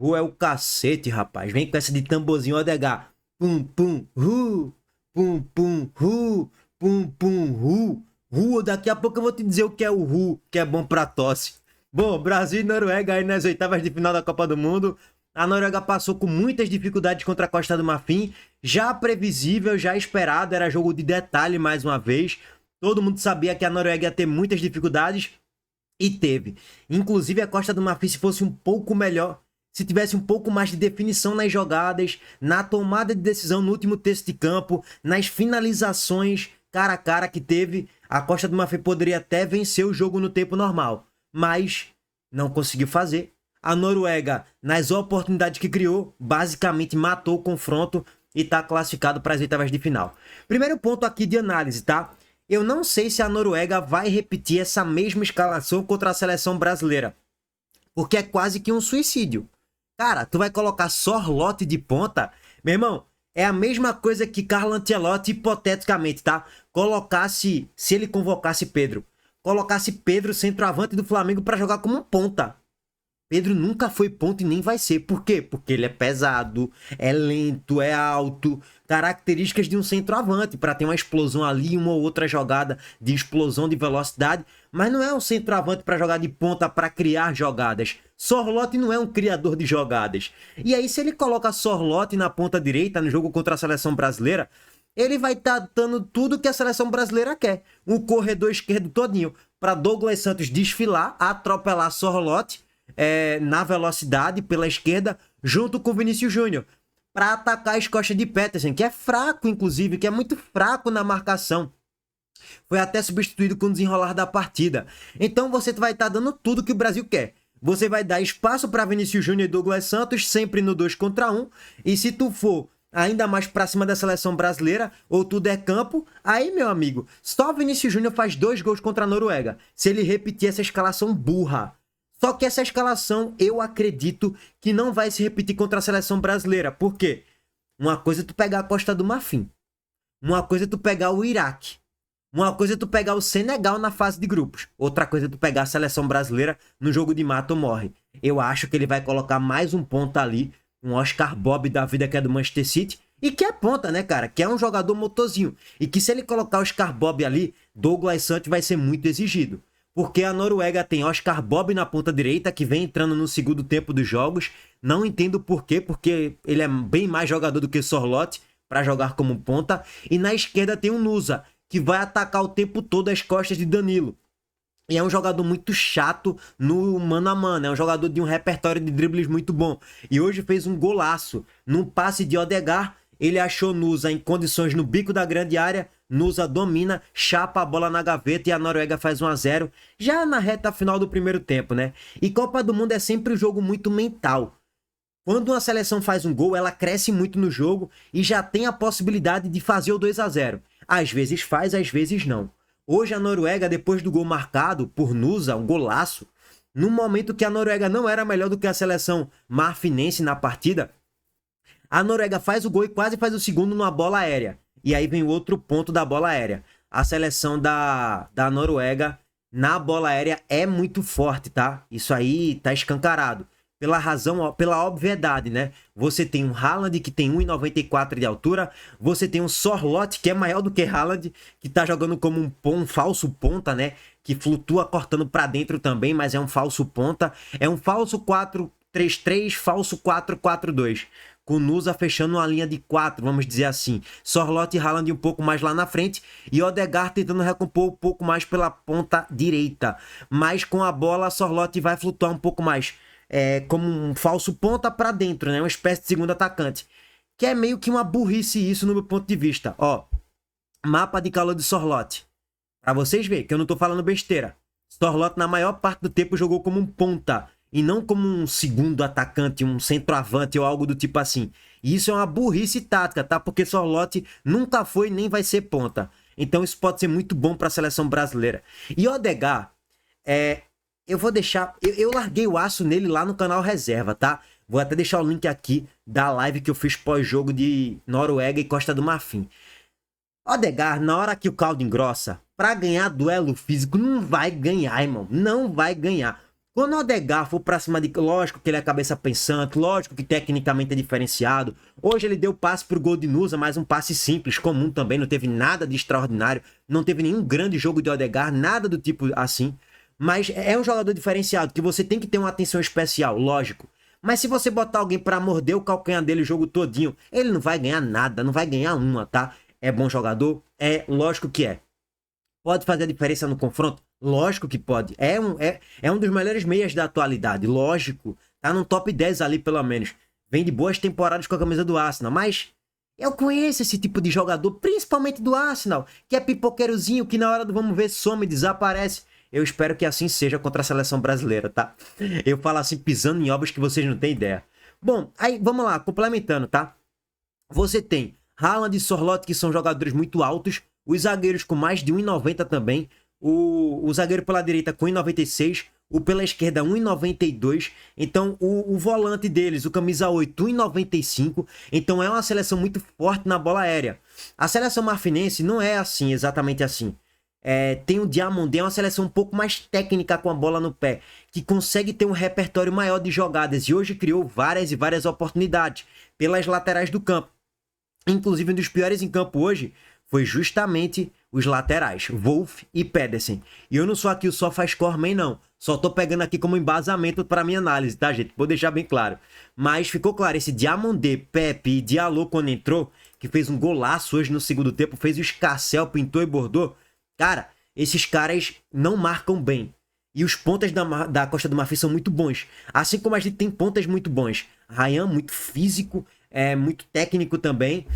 Ru é o cacete, rapaz. Vem com essa de tamborzinho Odegar. Pum, pum, ru. Pum, pum, ru. Pum, pum, ru. Ru, daqui a pouco eu vou te dizer o que é o ru, que é bom pra tosse. Bom, Brasil e Noruega aí nas oitavas de final da Copa do Mundo. A Noruega passou com muitas dificuldades contra a Costa do Marfim. Já previsível, já esperado. Era jogo de detalhe mais uma vez. Todo mundo sabia que a Noruega ia ter muitas dificuldades. E teve. Inclusive a Costa do Marfim, se fosse um pouco melhor, se tivesse um pouco mais de definição nas jogadas, na tomada de decisão no último terço de campo, nas finalizações cara a cara que teve, a Costa do Marfim poderia até vencer o jogo no tempo normal. Mas não conseguiu fazer. A Noruega, nas oportunidades que criou, basicamente matou o confronto e está classificado para as oitavas de final. Primeiro ponto aqui de análise, tá? Eu não sei se a Noruega vai repetir essa mesma escalação contra a seleção brasileira. Porque é quase que um suicídio. Cara, tu vai colocar Sorloth de ponta? Meu irmão, é a mesma coisa que Carlo Ancelotti, hipoteticamente, tá? Colocasse, se ele convocasse Pedro, colocasse Pedro, centroavante do Flamengo, para jogar como um ponta. Pedro nunca foi ponta e nem vai ser. Por quê? Porque ele é pesado, é lento, é alto. Características de um centroavante para ter uma explosão ali, uma ou outra jogada de explosão de velocidade. Mas não é um centroavante para jogar de ponta para criar jogadas. Sorloth não é um criador de jogadas. E aí, se ele coloca Sorloth na ponta direita no jogo contra a seleção brasileira, ele vai estar dando tudo que a seleção brasileira quer. Um corredor esquerdo todinho para Douglas Santos desfilar, atropelar Sorloth na velocidade pela esquerda, junto com o Vinícius Júnior, para atacar as costas de Petersen, que é fraco, inclusive, que é muito fraco na marcação. Foi até substituído com o desenrolar da partida. Então você vai estar dando tudo que o Brasil quer. Você vai dar espaço para Vinícius Júnior e Douglas Santos, sempre no 2 contra 1. E se tu for ainda mais para cima da seleção brasileira, ou tudo é campo, aí, meu amigo, só Vinícius Júnior faz 2 gols contra a Noruega, se ele repetir essa escalação burra. Só que essa escalação, eu acredito que não vai se repetir contra a seleção brasileira. Por quê? Uma coisa é tu pegar a Costa do Marfim. Uma coisa é tu pegar o Iraque. Uma coisa é tu pegar o Senegal na fase de grupos. Outra coisa é tu pegar a seleção brasileira no jogo de mata ou morre. Eu acho que ele vai colocar mais um ponta ali. Um Oscar Bob da vida que é do Manchester City. E que é ponta, né, cara? Que é um jogador motorzinho. E que se ele colocar o Oscar Bob ali, Douglas Santos vai ser muito exigido. Porque a Noruega tem Oscar Bob na ponta direita, que vem entrando no segundo tempo dos jogos. Não entendo por quê, porque ele é bem mais jogador do que Sorloth para jogar como ponta. E na esquerda tem o Nusa, que vai atacar o tempo todo as costas de Danilo. E é um jogador muito chato no mano a mano. É um jogador de um repertório de dribles muito bom. E hoje fez um golaço. Num passe de Odegar, ele achou Nusa em condições no bico da grande área. Nusa domina, chapa a bola na gaveta e a Noruega faz 1-0. Já na reta final do primeiro tempo, né? E Copa do Mundo é sempre um jogo muito mental. Quando uma seleção faz um gol, ela cresce muito no jogo e já tem a possibilidade de fazer o 2-0. Às vezes faz, às vezes não. Hoje a Noruega, depois do gol marcado por Nusa, um golaço, no momento que a Noruega não era melhor do que a seleção marfinense na partida, a Noruega faz o gol e quase faz o segundo numa bola aérea. E aí vem o outro ponto da bola aérea. A seleção da Noruega na bola aérea é muito forte, tá? Isso aí tá escancarado. Pela razão, pela obviedade, né? Você tem um Haaland que tem 1,94 de altura. Você tem um Sorloth que é maior do que Haaland, que tá jogando como um falso ponta, né? Que flutua cortando para dentro também, mas é um falso ponta. É um falso 4-3-3, falso 4-4-2. Com Nusa fechando uma linha de 4, vamos dizer assim. Sorloth e Haaland um pouco mais lá na frente. E Odegaard tentando recompor um pouco mais pela ponta direita. Mas com a bola, Sorloth vai flutuar um pouco mais. Como um falso ponta para dentro, né? Uma espécie de segundo atacante. Que é meio que uma burrice isso no meu ponto de vista. Ó, mapa de calor de Sorloth. Pra vocês verem que eu não tô falando besteira. Sorloth na maior parte do tempo jogou como um ponta. E não como um segundo atacante, um centroavante ou algo do tipo assim. E isso é uma burrice tática, tá? Porque Sorloth nunca foi nem vai ser ponta. Então isso pode ser muito bom para a seleção brasileira. E Odegaard, eu vou deixar... Eu larguei o aço nele lá no canal Reserva, tá? Vou até deixar o link aqui da live que eu fiz pós-jogo de Noruega e Costa do Marfim. Odegaard, na hora que o caldo engrossa, pra ganhar duelo físico, não vai ganhar, irmão. Não vai ganhar. Quando o Odegaard for pra cima de... Lógico que ele é cabeça pensante, lógico que tecnicamente é diferenciado. Hoje ele deu passe pro gol de Nusa, mas um passe simples, comum também, não teve nada de extraordinário, não teve nenhum grande jogo de Odegaard, nada do tipo assim. Mas é um jogador diferenciado, que você tem que ter uma atenção especial, lógico. Mas se você botar alguém pra morder o calcanhar dele o jogo todinho, ele não vai ganhar nada, não vai ganhar uma, tá? É bom jogador? É, lógico que é. Pode fazer a diferença no confronto? Lógico que pode. É um dos melhores meias da atualidade, lógico. Tá no top 10 ali, pelo menos. Vem de boas temporadas com a camisa do Arsenal, mas eu conheço esse tipo de jogador, principalmente do Arsenal, que é pipoqueirozinho, que na hora do vamos ver some, desaparece. Eu espero que assim seja contra a seleção brasileira, tá? Eu falo assim, pisando em ovos que vocês não têm ideia. Bom, aí vamos lá, complementando, tá? Você tem Haaland e Sorloth, que são jogadores muito altos. Os zagueiros com mais de 1,90 também. O zagueiro pela direita com 1,96. O pela esquerda 1,92. Então o volante deles, o camisa 8, 1,95. Então é uma seleção muito forte na bola aérea. A seleção marfinense não é assim, exatamente assim. Tem o Diamondé, é uma seleção um pouco mais técnica com a bola no pé, que consegue ter um repertório maior de jogadas e hoje criou várias e várias oportunidades pelas laterais do campo. Inclusive, um dos piores em campo hoje foi justamente os laterais, Wolf e Pedersen. E eu não sou aqui o SofaScore não. Só tô pegando aqui como embasamento para minha análise, tá, gente? Vou deixar bem claro. Mas ficou claro, esse Diamondé, Pepe e Diallo quando entrou, que fez um golaço hoje no segundo tempo, fez o escarcel, pintou e bordou. Cara, esses caras não marcam bem. E os pontas da Costa do Marfim são muito bons. Assim como a gente tem pontas muito bons. Ryan, muito físico, muito técnico também,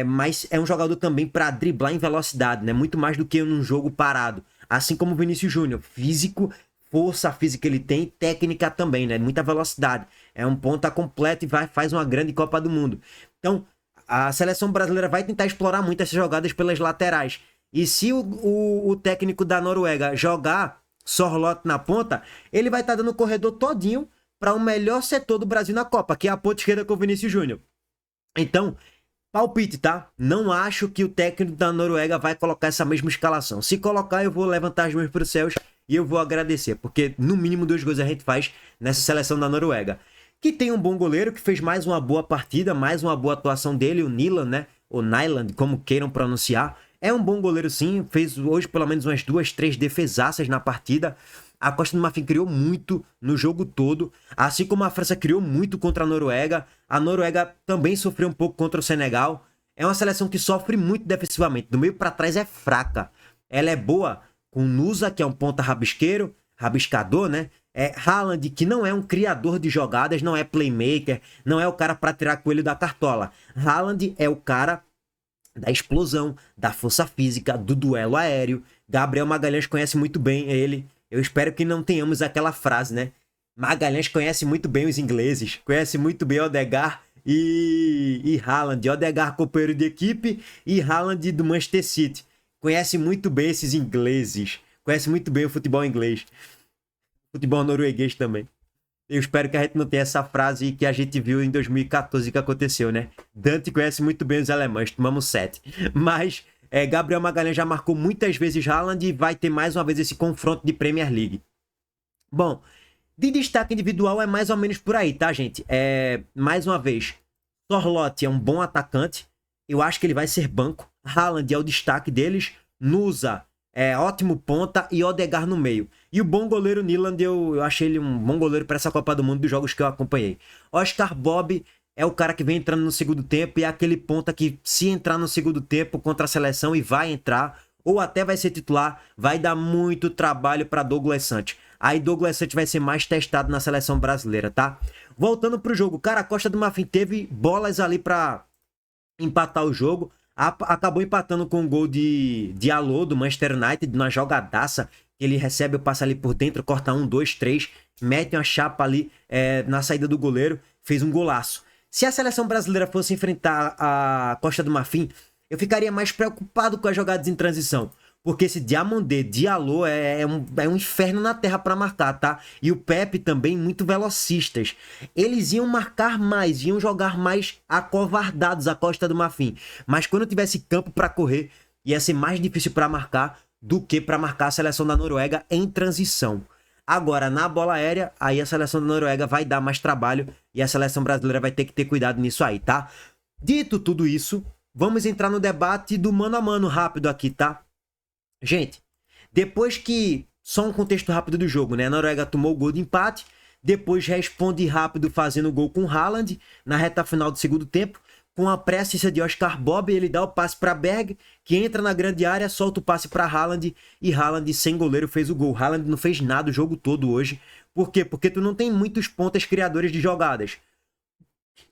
mas é um jogador também para driblar em velocidade, né? Muito mais do que num jogo parado. Assim como o Vinícius Júnior, físico, força física ele tem, técnica também, né? Muita velocidade. É um ponta completo e faz uma grande Copa do Mundo. Então, a seleção brasileira vai tentar explorar muito essas jogadas pelas laterais. E se o técnico da Noruega jogar Sorloth na ponta, ele vai estar dando o corredor todinho para o melhor setor do Brasil na Copa, que é a ponta esquerda com o Vinícius Júnior. Então, palpite, tá? Não acho que o técnico da Noruega vai colocar essa mesma escalação. Se colocar, eu vou levantar as mãos para os céus e eu vou agradecer, porque no mínimo 2 gols a gente faz nessa seleção da Noruega. Que tem um bom goleiro, que fez mais uma boa partida, mais uma boa atuação dele, o Nyland, né? Ou Nyland, como queiram pronunciar. É um bom goleiro sim, fez hoje pelo menos umas 2, 3 defesaças na partida. A Costa do Marfim criou muito no jogo todo, assim como a França criou muito contra a Noruega também sofreu um pouco contra o Senegal. É uma seleção que sofre muito defensivamente, do meio para trás é fraca. Ela é boa com Nusa, que é um ponta rabiscador, né? Haaland, que não é um criador de jogadas, não é playmaker, não é o cara para tirar coelho da cartola. Haaland é o cara da explosão, da força física, do duelo aéreo. Gabriel Magalhães conhece muito bem ele. Eu espero que não tenhamos aquela frase, né? Magalhães conhece muito bem os ingleses, conhece muito bem Odegaard e Haaland. Odegaard, companheiro de equipe, e Haaland do Manchester City. Conhece muito bem esses ingleses, conhece muito bem o futebol inglês, futebol norueguês também. Eu espero que a gente não tenha essa frase que a gente viu em 2014 que aconteceu, né? Dante conhece muito bem os alemães, tomamos 7. Mas Gabriel Magalhães já marcou muitas vezes Haaland e vai ter mais uma vez esse confronto de Premier League. Bom, de destaque individual é mais ou menos por aí, tá, gente? Mais uma vez, Sorloth é um bom atacante. Eu acho que ele vai ser banco. Haaland é o destaque deles. Nusa ótimo ponta e Odegaard no meio. E o bom goleiro Nyland, eu achei ele um bom goleiro para essa Copa do Mundo dos jogos que eu acompanhei. Oscar Bob é o cara que vem entrando no segundo tempo e é aquele ponta que, se entrar no segundo tempo contra a seleção e vai entrar, ou até vai ser titular, vai dar muito trabalho para Douglas Santos. Aí Douglas Santos vai ser mais testado na seleção brasileira, tá? Voltando pro jogo, cara, a Costa do Marfim teve bolas ali para empatar o jogo. Acabou empatando com o gol de Diallo, do Manchester United, numa jogadaça. Ele recebe o passe ali por dentro, corta 1, 2, 3, mete uma chapa ali na saída do goleiro, fez um golaço. Se a seleção brasileira fosse enfrentar a Costa do Marfim, eu ficaria mais preocupado com as jogadas em transição. Porque esse Diamondé, Diallo é um inferno na terra para marcar, tá? E o Pepe também, muito velocistas. Eles iam marcar mais, iam jogar mais acovardados a Costa do Marfim. Mas quando tivesse campo para correr, ia ser mais difícil para marcar do que para marcar a seleção da Noruega em transição. Agora, na bola aérea, aí a seleção da Noruega vai dar mais trabalho e a seleção brasileira vai ter que ter cuidado nisso aí, tá? Dito tudo isso, vamos entrar no debate do mano a mano rápido aqui, tá? Gente, depois que... Só um contexto rápido do jogo, né? A Noruega tomou o gol de empate, depois responde rápido fazendo gol com Haaland na reta final do segundo tempo. Com a pré-assistência de Oscar Bob, ele dá o passe para Berg, que entra na grande área, solta o passe para Haaland e Haaland, sem goleiro, fez o gol. Haaland não fez nada o jogo todo hoje. Por quê? Porque tu não tem muitos pontas criadores de jogadas.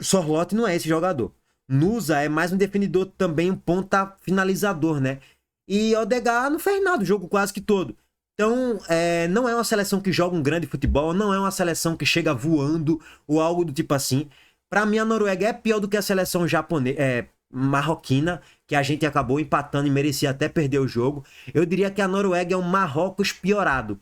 Sorloth não é esse jogador. Nusa é mais um definidor também, um ponta finalizador, né? E Odegaard não fez nada o jogo quase que todo. Então, não é uma seleção que joga um grande futebol, não é uma seleção que chega voando ou algo do tipo assim. Para mim, a Noruega é pior do que a seleção japonesa, marroquina, que a gente acabou empatando e merecia até perder o jogo. Eu diria que a Noruega é um Marrocos piorado.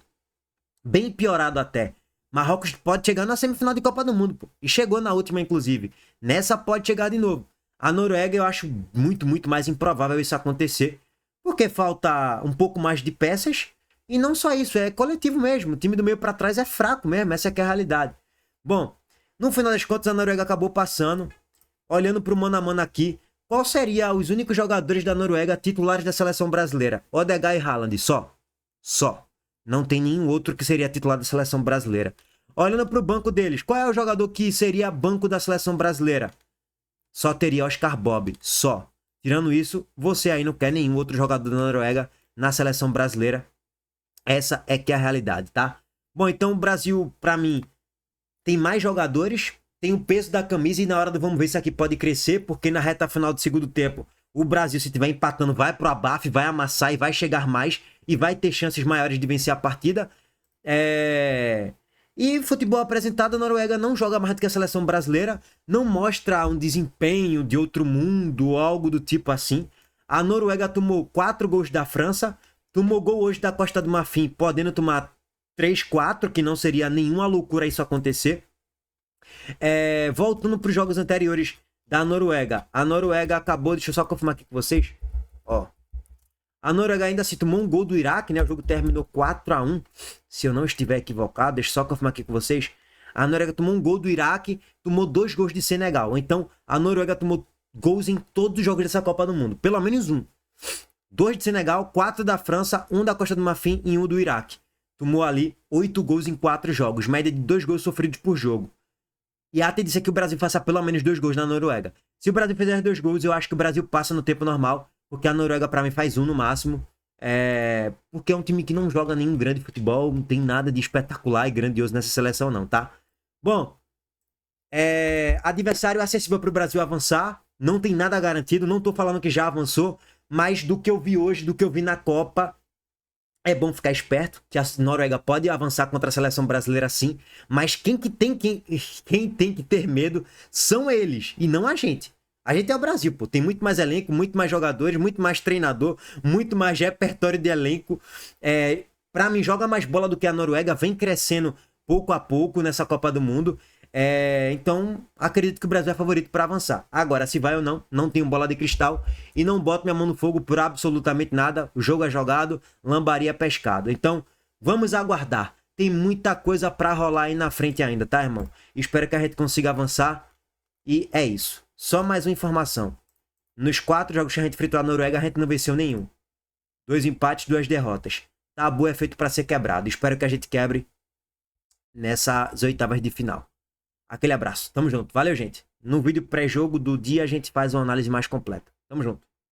Bem piorado até. Marrocos pode chegar na semifinal de Copa do Mundo, pô. E chegou na última, inclusive. Nessa pode chegar de novo. A Noruega eu acho muito, muito mais improvável isso acontecer. Porque falta um pouco mais de peças. E não só isso, é coletivo mesmo. O time do meio para trás é fraco mesmo, essa é que é a realidade. Bom, no final das contas a Noruega acabou passando. Olhando para o mano a mano aqui, qual seria os únicos jogadores da Noruega titulares da seleção brasileira? Odegaard e Haaland, só. Só. Não tem nenhum outro que seria titular da seleção brasileira. Olhando para o banco deles, qual é o jogador que seria banco da seleção brasileira? Só teria Oscar Bob, só. Tirando isso, você aí não quer nenhum outro jogador da Noruega na seleção brasileira. Essa é que é a realidade, tá? Bom, então o Brasil, pra mim, tem mais jogadores, tem o peso da camisa e na hora do vamos ver se aqui pode crescer, porque na reta final do segundo tempo, o Brasil, se estiver empatando, vai pro abafo, vai amassar e vai chegar mais e vai ter chances maiores de vencer a partida. E futebol apresentado, a Noruega não joga mais do que a seleção brasileira, não mostra um desempenho de outro mundo ou algo do tipo assim. A Noruega tomou 4 gols da França, tomou gol hoje da Costa do Marfim, podendo tomar 3, 4, que não seria nenhuma loucura isso acontecer. Voltando para os jogos anteriores da Noruega. A Noruega acabou, deixa eu só confirmar aqui com vocês. Ó, a Noruega ainda se tomou um gol do Iraque, né? O jogo terminou 4-1, se eu não estiver equivocado. Deixa eu só confirmar aqui com vocês. A Noruega tomou um gol do Iraque, tomou 2 gols de Senegal. Então, a Noruega tomou gols em todos os jogos dessa Copa do Mundo. Pelo menos um. 2 de Senegal, 4 da França, 1 da Costa do Marfim e 1 do Iraque. Tomou ali 8 gols em 4 jogos, média de 2 gols sofridos por jogo. E a tendência é que o Brasil faça pelo menos 2 gols na Noruega. Se o Brasil fizer 2 gols, eu acho que o Brasil passa no tempo normal, porque a Noruega pra mim faz 1 no máximo. Porque é um time que não joga nenhum grande futebol, não tem nada de espetacular e grandioso nessa seleção não, tá? Bom, adversário acessível pro Brasil avançar, não tem nada garantido, não tô falando que já avançou, mas do que eu vi hoje, do que eu vi na Copa, é bom ficar esperto, que a Noruega pode avançar contra a seleção brasileira sim, mas quem tem que ter medo são eles, e não a gente. A gente é o Brasil, pô. Tem muito mais elenco, muito mais jogadores, muito mais treinador, muito mais repertório de elenco. Pra mim, joga mais bola do que a Noruega, vem crescendo pouco a pouco nessa Copa do Mundo. Então, acredito que o Brasil é favorito para avançar. Agora, se vai ou não, não tenho bola de cristal e não boto minha mão no fogo por absolutamente nada. O jogo é jogado, lambaria é pescado. Então, vamos aguardar. Tem muita coisa para rolar aí na frente ainda, tá, irmão? Espero que a gente consiga avançar. E é isso. Só mais uma informação. Nos 4 jogos que a gente enfrentou a Noruega, a gente não venceu nenhum. 2 empates, 2 derrotas. Tabu é feito para ser quebrado. Espero que a gente quebre nessas oitavas de final. Aquele abraço. Tamo junto. Valeu, gente. No vídeo pré-jogo do dia a gente faz uma análise mais completa. Tamo junto.